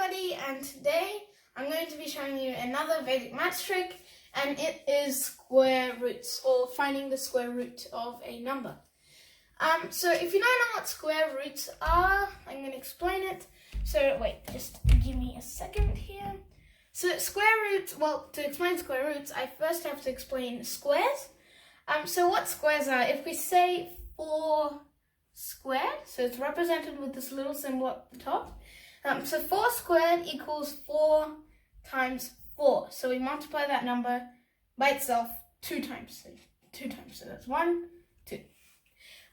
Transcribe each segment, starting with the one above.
everybody, and today I'm going to be showing you another Vedic Maths trick, and it is square roots, or finding the square root of a number. So if you don't know what square roots are, I'm going to explain it. So wait, just give me a second here. So square roots, well, to explain square roots, I first have to explain squares. So what squares are, if we say 4 squared, so it's represented with this little symbol at the top. So 4 squared equals 4 times 4. So we multiply that number by itself 2 times. So that's 1, 2.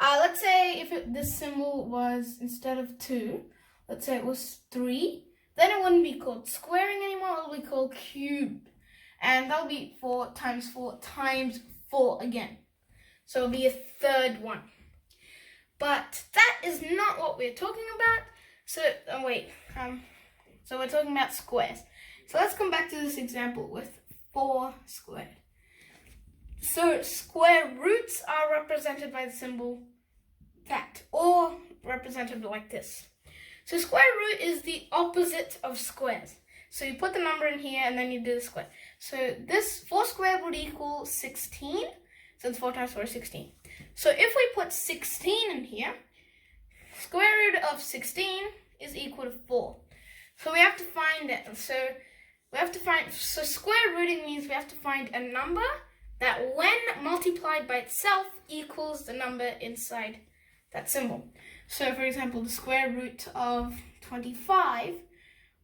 Let's say if this symbol was, instead of 2, let's say it was 3, then it wouldn't be called squaring anymore, it would be called cube. And that'll be 4 times 4 times 4 again. So it'll be a third one. But that is not what we're talking about. So, so we're talking about squares. So let's come back to this example with 4 squared. So square roots are represented by the symbol that, or represented like this. So square root is the opposite of squares. So you put the number in here and then you do the square. So this 4 squared would equal 16, since 4 times 4 is 16. So if we put 16 in here, square root of 16 is equal to 4. So we have to find it. So square rooting means we have to find a number that when multiplied by itself equals the number inside that symbol. So for example, the square root of 25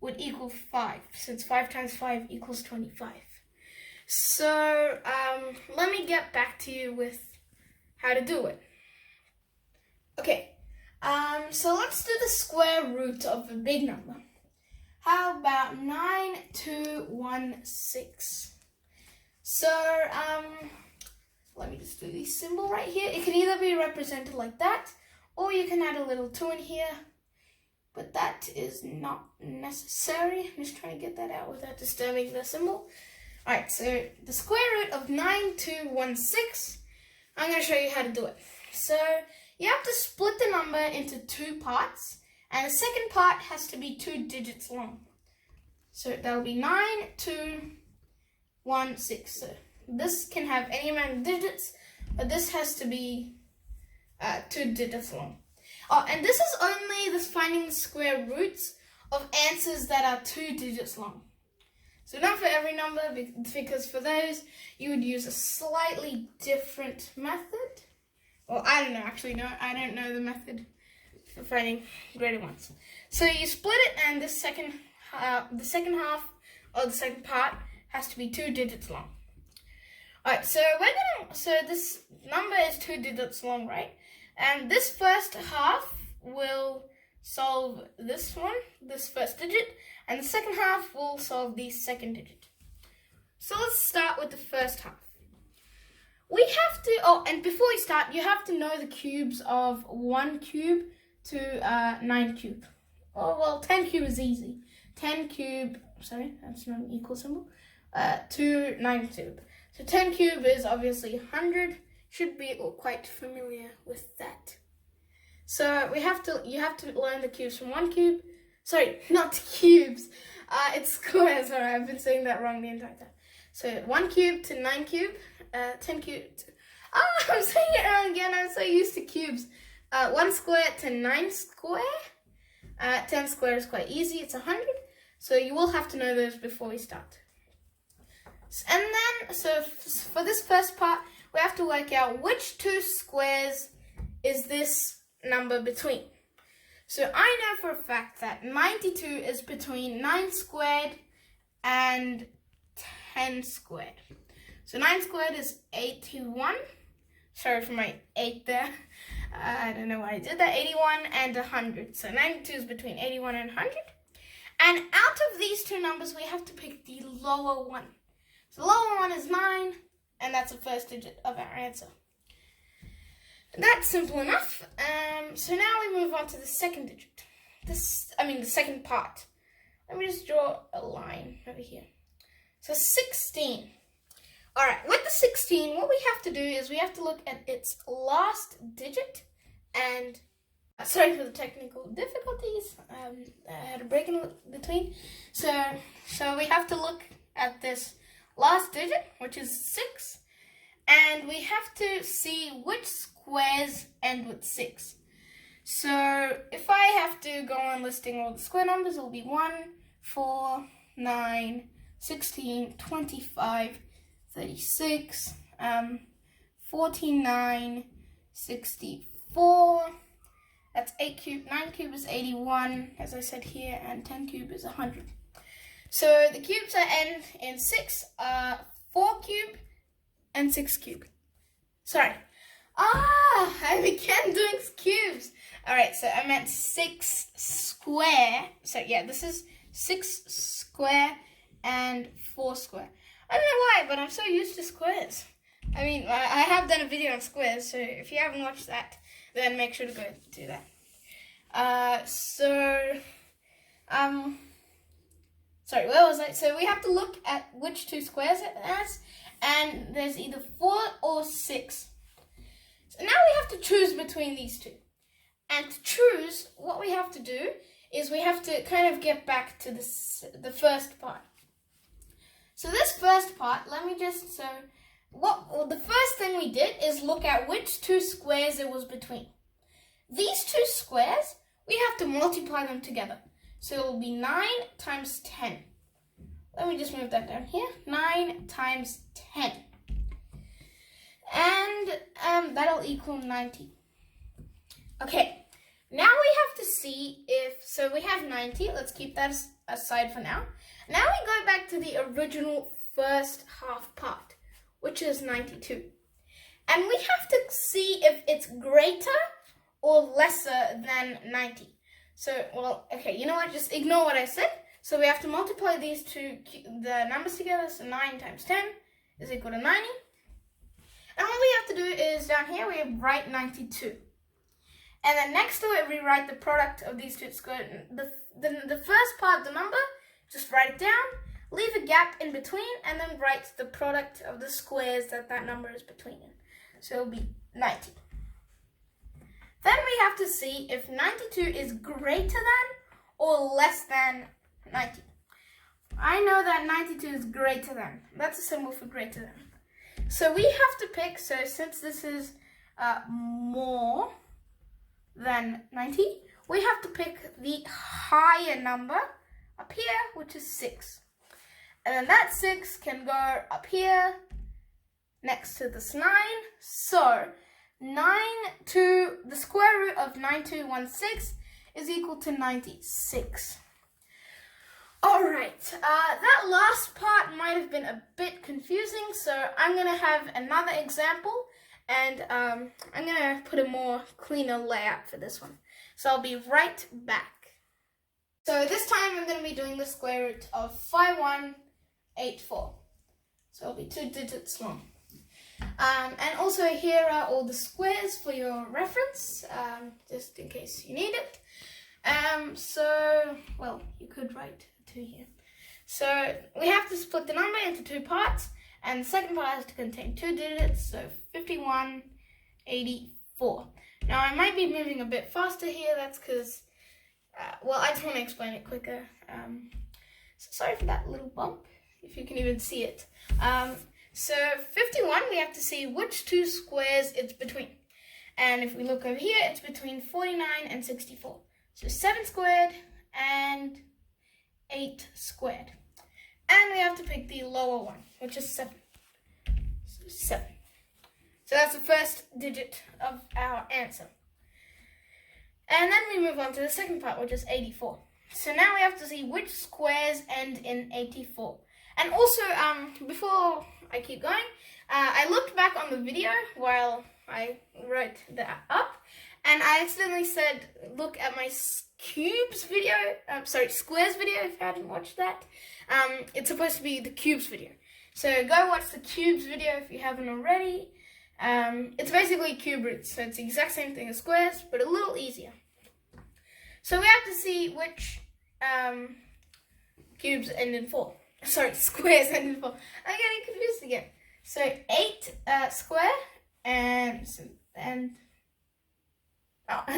would equal 5, since 5 times 5 equals 25. So let me get back to you with how to do it. Okay, so let's do the square root of a big number. How about 9216? So let me just do this symbol right here. It can either be represented like that, or you can add a little 2 in here, but that is not necessary. I'm just trying to get that out without disturbing the symbol. Alright, so the square root of 9216, I'm going to show you how to do it. So you have to split the number into 2 parts, and the second part has to be 2 digits long. So that will be 9216. So this can have any amount of digits, but this has to be 2 digits long. Oh, and this is only this finding the square roots of answers that are 2 digits long. So not for every number, because for those you would use a slightly different method. Well, I don't know, actually, no, I don't know the method for finding greater ones. So you split it, and the second half, or the second part, has to be 2 digits long. Alright, so this number is 2 digits long, right? And this first half will solve this one, this first digit, and the second half will solve the second digit. So let's start with the first half. We have to, and before we start, you have to know the cubes of 1 cube to 9 cube. Oh, well, 10 cube is easy. 10 cube, sorry, that's not an equal symbol, to 9 cube. So 10 cube is obviously 100. Should be quite familiar with that. So you have to learn the cubes from 1 cube. Sorry, not cubes. It's squares. Sorry, I've been saying that wrong the entire time. So 1 cube to 9 cube, 10 cube. I'm saying it wrong again. I'm so used to cubes. 1 square to 9 square. 10 square is quite easy. It's 100. So you will have to know those before we start. And then, so for this first part, we have to work out which 2 squares is this number between. So I know for a fact that 92 is between 9 squared and 10 squared. So 9 squared is 81. Sorry for my 8 there. I don't know why I did that. 81 and 100. So 92 is between 81 and 100. And out of these 2 numbers, we have to pick the lower one. So the lower one is 9, and that's the first digit of our answer. That's simple enough. So now we move on to the second digit. The second part. Let me just draw a line over here. So 16. All right, with the 16, what we have to do is we have to look at its last digit and Sorry for the technical difficulties. I had a break in between. So we have to look at this last digit, which is 6, and we have to see which squares end with 6. So if I have to go on listing all the square numbers, it will be 1, 4, 9, 16, 25, 36, 49, 64. That's 8 cubed. 9 cubed is 81, as I said here, and 10 cubed is 100. So the cubes that end in 6 are 4 cubed and 6 cubed. Sorry. I began doing cubes. Alright, so I meant 6 square. So yeah, this is 6 square and 4 square. I don't know why, but I'm so used to squares. I mean, I have done a video on squares, so if you haven't watched that, then make sure to go do that. Sorry, where was I? So we have to look at which 2 squares it has, and there's either 4 or 6. So now we have to choose between these 2. And to choose, what we have to do is we have to kind of get back to the first part. So this first part, let me just, the first thing we did is look at which 2 squares it was between. These 2 squares, we have to multiply them together. So it will be 9 times 10. Let me just move that down here. 9 times 10. And that'll equal 90. Okay, now we have to see if, so we have 90. Let's keep that aside for now. Now we go back to the original first half part, which is 92. And we have to see if it's greater or lesser than 90. So, well, okay, you know what? Just ignore what I said. So we have to multiply these the numbers together. So 9 times 10 is equal to 90. And what we have to do is down here, we write 92. And then next to it, we write the product of these 2 squares. The first part of the number, just write it down, leave a gap in between, and then write the product of the squares that number is between. So it'll be 90. Then we have to see if 92 is greater than or less than 90. I know that 92 is greater than. That's a symbol for greater than. So we have to pick, so since this is more than 90, we have to pick the higher number up here, which is 6. And then that 6 can go up here next to this 9. So the square root of 9216 is equal to 96. Alright, that last part might have been a bit confusing, so I'm going to have another example, and I'm going to put a more cleaner layout for this one. So I'll be right back. So this time I'm going to be doing the square root of 5184. So it'll be 2 digits long. And also here are all the squares for your reference, just in case you need it. Well, you could write 2 here. So we have to split the number into 2 parts, and the second part has to contain 2 digits, so 5184. Now I might be moving a bit faster here, that's because, I just want to explain it quicker. So sorry for that little bump, if you can even see it. So 51, we have to see which 2 squares it's between. And if we look over here, it's between 49 and 64. So 7 squared and 8 squared. And we have to pick the lower one, which is 7. So 7. So that's the first digit of our answer. And then we move on to the second part, which is 84. So now we have to see which squares end in 84. And also, before I keep going, I looked back on the video while I wrote that up, and I accidentally said, look at my cubes video, squares video, if you hadn't watched that. It's supposed to be the cubes video. So go watch the cubes video if you haven't already. It's basically cube roots, so it's the exact same thing as squares, but a little easier. So we have to see which cubes end in 4. Sorry, squares end in 4. I'm getting confused again. So 8 square and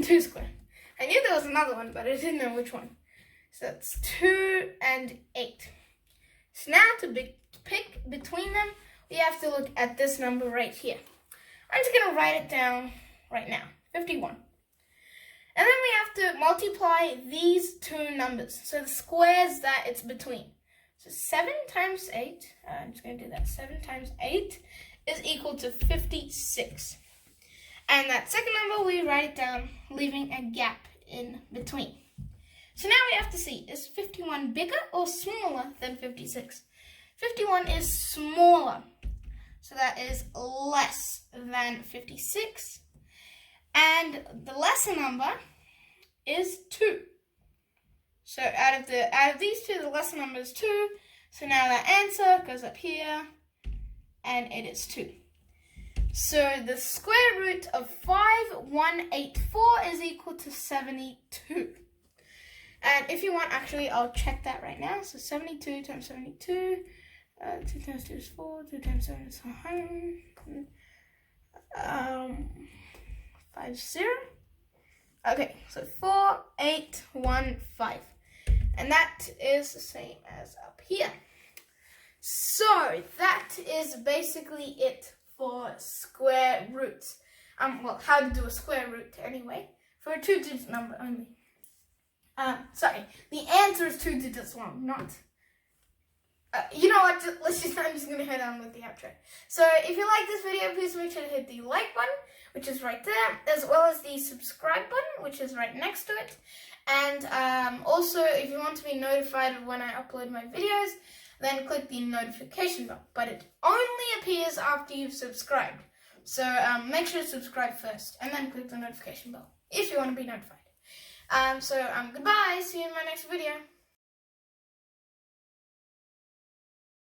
2 square. I knew there was another one, but I didn't know which one. So that's 2 and 8. So now to pick between them, we have to look at this number right here. I'm just going to write it down right now, 51. And then we have to multiply these two numbers, so the squares that it's between. So 7 times 8, I'm just going to do that, 7 times 8 is equal to 56. And that second number, we write it down, leaving a gap in between. So now we have to see, is 51 bigger or smaller than 56? 51 is smaller, so that is less than 56. And the lesser number is 2. So out of these two, the lesser number is 2. So now that answer goes up here, and it is 2. So the square root of 5184 is equal to 72. And if you want, actually, I'll check that right now. So 72 times 72, 2 times 2 is 4, 2 times 7 is 100, 50. Okay, so 4815. And that is the same as up here. So that is basically it for square roots. Well, how to do a square root anyway, for a 2-digit number only. Sorry, the answer is 2 digits long, not... you know what, I'm just going to head on with the outro. So if you like this video, please make sure to hit the like button, which is right there, as well as the subscribe button, which is right next to it. And also, if you want to be notified of when I upload my videos, then click the notification bell. But it only appears after you've subscribed. So make sure to subscribe first, and then click the notification bell, if you want to be notified. So goodbye, see you in my next video.